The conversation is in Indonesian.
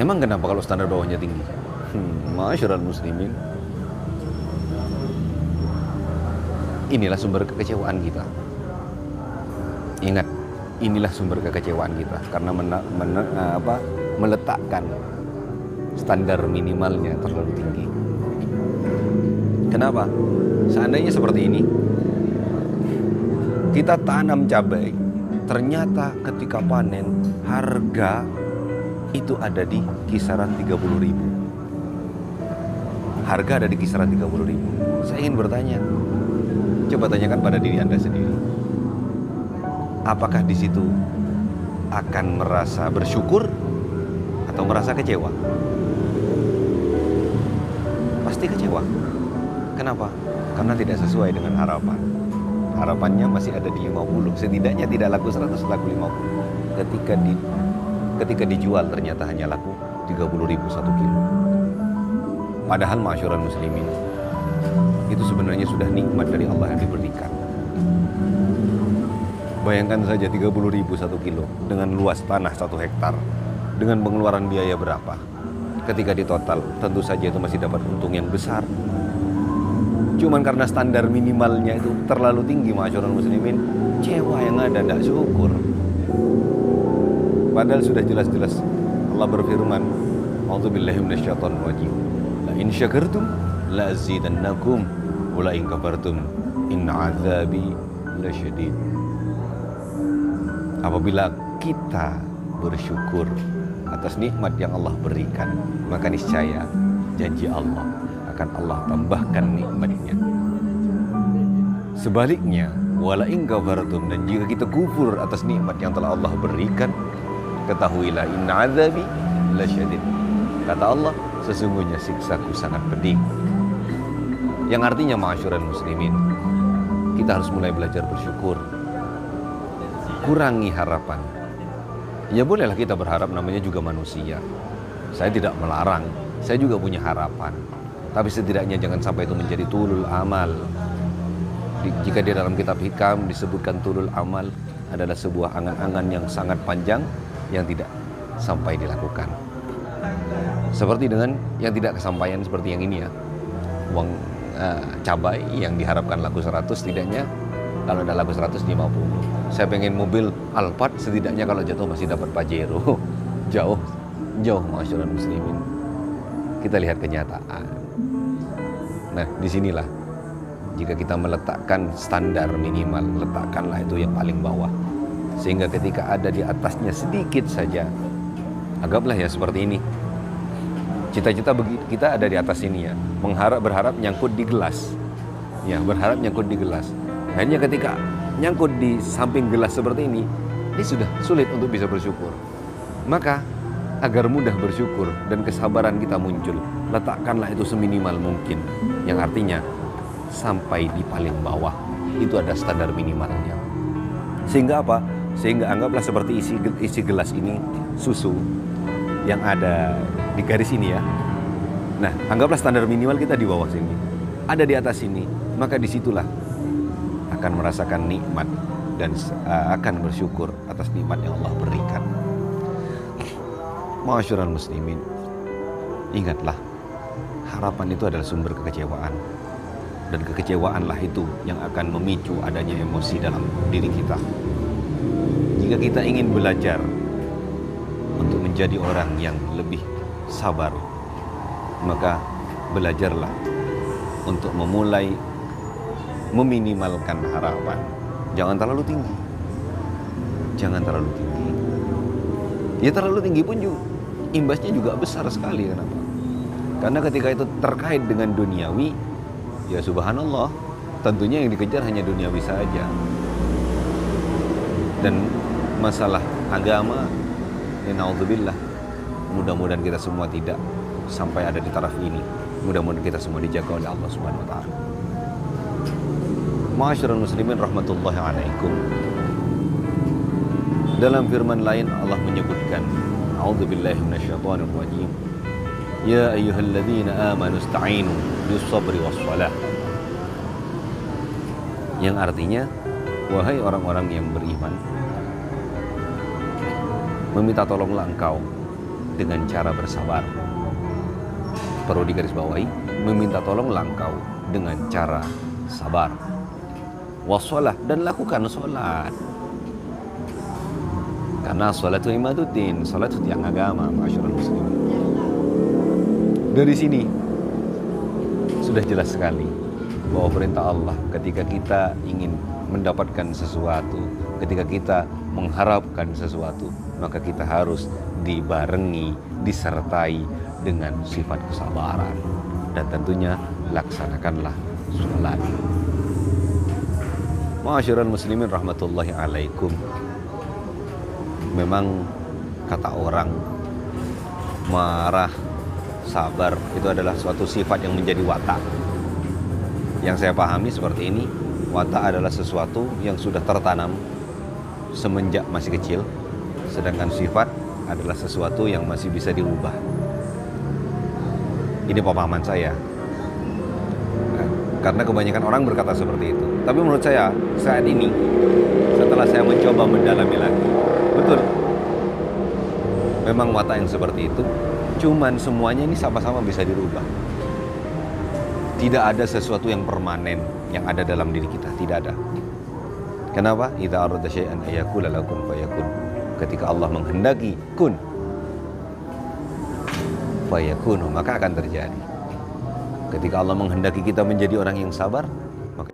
Emang kenapa kalau standar bawahnya tinggi? Ma'asyiral muslimin, inilah sumber kekecewaan kita. Ingat, inilah sumber kekecewaan kita karena meletakkan standar minimalnya terlalu tinggi. Kenapa? Seandainya seperti ini, kita tanam cabai, ternyata ketika panen harga itu ada di kisaran 30.000. Harga ada di kisaran 30.000. Saya ingin bertanya, coba tanyakan pada diri Anda sendiri. Apakah di situ akan merasa bersyukur atau merasa kecewa? Pasti kecewa. Kenapa? Karena tidak sesuai dengan harapan. Harapannya masih ada di 50. Setidaknya tidak laku 100, laku 50. Ketika dijual ternyata hanya laku 30.000 1 kilo. Padahal ma'asyiral muslimin, itu sebenarnya sudah nikmat dari Allah yang diberikan. Bayangkan saja 30.000 1 kilo dengan luas tanah 1 hektar, dengan pengeluaran biaya berapa? Ketika ditotal, tentu saja itu masih dapat untung yang besar. Cuman karena standar minimalnya itu terlalu tinggi, ma'asyiral muslimin, kecewa yang ada, tidak syukur. Padahal sudah jelas-jelas Allah berfirman, a'udzubillahi minasyaitonir rajim, la in syakartum la azidannakum wa la in kafartum inna 'adzabi lasyadid. Apabila kita bersyukur atas nikmat yang Allah berikan, maka niscaya janji Allah akan Allah tambahkan nikmatnya. Sebaliknya, wala in kafartum, dan jika kita kufur atas nikmat yang telah Allah berikan, ketahuilah inna azabi lasyadid. Kata Allah, sesungguhnya siksaku sangat pedih. Yang artinya, ma'asyiral muslimin, kita harus mulai belajar bersyukur. Kurangi harapan. Ya bolehlah kita berharap, namanya juga manusia. Saya tidak melarang, saya juga punya harapan. Tapi setidaknya jangan sampai itu menjadi tulul amal. Jika di dalam kitab hikam disebutkan tulul amal adalah sebuah angan-angan yang sangat panjang yang tidak sampai dilakukan. Seperti dengan yang tidak kesampaian seperti yang ini ya. Uang cabai yang diharapkan laku 100, setidaknya kalau ada laku 150. Saya pengen mobil Alphard, setidaknya kalau jatuh masih dapat Pajero. Jauh ma'asyiral muslimin. Kita lihat kenyataan. Nah, disinilah jika kita meletakkan standar minimal, letakkanlah itu yang paling bawah. Sehingga ketika ada di atasnya sedikit saja, anggaplah ya seperti ini. Cita-cita kita ada di atas ini ya, berharap nyangkut di gelas. Ya, berharap nyangkut di gelas. Hanya ketika nyangkut di samping gelas seperti ini sudah sulit untuk bisa bersyukur. Maka agar mudah bersyukur dan kesabaran kita muncul, letakkanlah itu seminimal mungkin. Yang artinya sampai di paling bawah itu ada standar minimalnya. Sehingga apa? Sehingga anggaplah seperti isi gelas ini susu yang ada di garis ini ya. Nah, anggaplah standar minimal kita di bawah sini, ada di atas sini, maka disitulah akan merasakan nikmat dan akan bersyukur atas nikmat yang Allah berikan. Ma'asyiral muslimin, ingatlah, harapan itu adalah sumber kekecewaan, dan kekecewaanlah itu yang akan memicu adanya emosi dalam diri kita. Jika kita ingin belajar untuk menjadi orang yang lebih sabar, maka belajarlah untuk memulai meminimalkan harapan. Jangan terlalu tinggi. Jangan terlalu tinggi. Ya terlalu tinggi pun juga imbasnya juga besar sekali. Kenapa? Karena ketika itu terkait dengan duniawi, ya subhanallah, tentunya yang dikejar hanya duniawi saja. Dan masalah agama, ya na'udzubillah, mudah-mudahan kita semua tidak sampai ada di taraf ini. Mudah-mudahan kita semua dijaga oleh Allah Subhanahu wa taala. Ma'asyiral muslimin rahmatullahi alaikum. Dalam firman lain Allah menyebutkan, a'udzubillahi minasyaitonir rajim, ya ayyuhalladzina amanu ista'inu bis-sabri was-shalah. Yang artinya, wahai orang-orang yang beriman, meminta tolonglah engkau dengan cara bersabar. Perlu digarisbawahi, meminta tolonglah engkau dengan cara sabar. Wassalah, dan lakukan sholat. Karena sholat itu imaduddin, sholat itu tiang agama, ma'asyiral muslimin. Dari sini sudah jelas sekali bahwa perintah Allah ketika kita ingin mendapatkan sesuatu, ketika kita mengharapkan sesuatu, maka kita harus dibarengi, disertai dengan sifat kesabaran. Dan tentunya laksanakanlah sholat. Ma'asyiral muslimin rahmatullahi alaikum. Memang kata orang, marah, sabar itu adalah suatu sifat yang menjadi watak. Yang saya pahami seperti ini, watak adalah sesuatu yang sudah tertanam semenjak masih kecil, sedangkan sifat adalah sesuatu yang masih bisa dirubah. Ini pemahaman saya. Karena kebanyakan orang berkata seperti itu. Tapi menurut saya, saat ini, setelah saya mencoba mendalami lagi, betul, memang watak yang seperti itu, cuman semuanya ini sama-sama bisa dirubah. Tidak ada sesuatu yang permanen yang ada dalam diri kita, tidak ada. Kenapa? Idza arada syai'an ayakula lakum fayakun. Ketika Allah menghendaki kun fayakun, maka akan terjadi. Ketika Allah menghendaki kita menjadi orang yang sabar, maka